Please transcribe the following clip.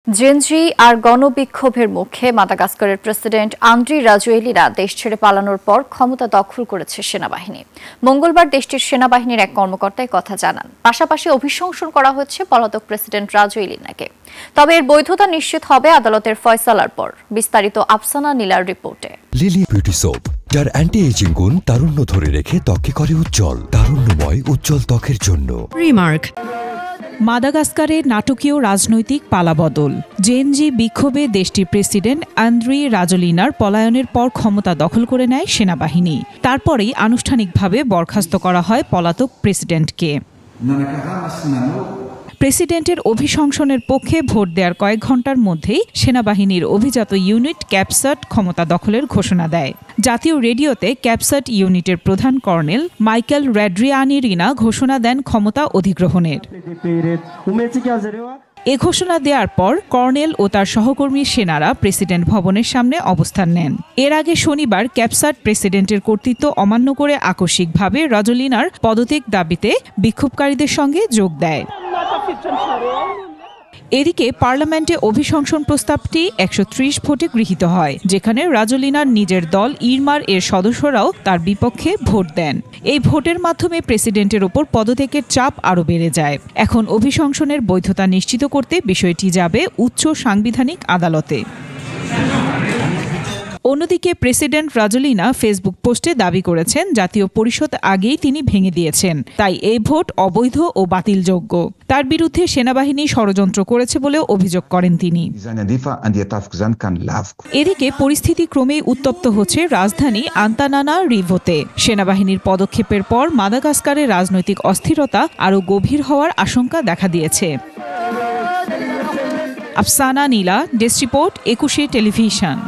Gen Z আর গণবিক্ষোভের মুখে মাদাগাস্কারের president Andriy Rajoelina দেশ ছেড়ে পালানোর পর ক্ষমতা দখল করেছে সেনাবাহিনী। মঙ্গলবার দেশটির সেনাবাহিনীর এক কর্মকর্তা কথা জানান। পাশাপাশি অভিশংসন করা হচ্ছে পলাতক প্রেসিডেন্ট রাজোয়েলিনাকে। তবে এর বৈধতা নিশ্চিত হবে আদালতের ফয়সালার পর। বিস্তারিত আফসানা নীলার রিপোর্টে। লিলি বিউটি সোপ, যার অ্যান্টি এজিং গুণ তারুণ্য ধরে রেখে ত্বককে করে উজ্জ্বল। তারুণ্যময় উজ্জ্বল ত্বকের জন্য। রিমার্ক। মাদাগাস্কারের নাটকীয় রাজনৈতিক পালাবদল। জেনজি বিক্ষোভে দেশটির প্রেসিডেন্ট আন্দ্রি রাজোলিনার পলায়নের পর ক্ষমতা দখল করে নেয় সেনাবাহিনী। তারপরেই আনুষ্ঠানিকভাবে বরখাস্ত করা হয় পলাতক প্রেসিডেন্টকে। প্রেসিডেন্টের অভিশংসনের পক্ষে ভোট দেওয়ার কয়েক ঘণ্টার মধ্যেই সেনাবাহিনীর অভিজাত ইউনিট ক্যাপসাট ক্ষমতা দখলের ঘোষণা দেয়। জাতীয় রেডিওতে ক্যাপসাট ইউনিটের প্রধান কর্নেল মাইকেল র্যাড্রিয়ানিরিনা ঘোষণা দেন ক্ষমতা অধিগ্রহণের। এ ঘোষণা দেওয়ার পর কর্নেল ও তার সহকর্মী সেনারা প্রেসিডেন্ট ভবনের সামনে অবস্থান নেন। এর আগে শনিবার ক্যাপসাট প্রেসিডেন্টের কর্তৃত্ব অমান্য করে আকস্মিকভাবে রাজোলিনার পদত্যাগ দাবিতে বিক্ষোভকারীদের সঙ্গে যোগ দেয়। এদিকে পার্লামেন্টে অভিশংসন প্রস্তাবটি ১৩০ ভোটে গৃহীত হয়, যেখানে রাজোলিনার নিজের দল ইরমার এর সদস্যরাও তার বিপক্ষে ভোট দেন। এই ভোটের মাধ্যমে প্রেসিডেন্টের ওপর পদত্যাগের চাপ আরও বেড়ে যায়। এখন অভিশংসনের বৈধতা নিশ্চিত করতে বিষয়টি যাবে উচ্চ সাংবিধানিক আদালতে। অন্যদিকে প্রেসিডেন্ট রাজোলিনা ফেসবুক পোস্টে দাবি করেছেন জাতীয় পরিষদ আগেই তিনি ভেঙে দিয়েছেন, তাই এই ভোট অবৈধ ও বাতিলযোগ্য। তার বিরুদ্ধে সেনাবাহিনী ষড়যন্ত্র করেছে বলেও অভিযোগ করেন তিনি। এদিকে পরিস্থিতি ক্রমেই উত্তপ্ত হচ্ছে রাজধানী আন্তানানারিভোতে। সেনাবাহিনীর পদক্ষেপের পর মাদাগাস্কারের রাজনৈতিক অস্থিরতা আরও গভীর হওয়ার আশঙ্কা দেখা দিয়েছে। আফসানা নীলা, ডেস্ক রিপোর্ট, ২১ টেলিভিশন।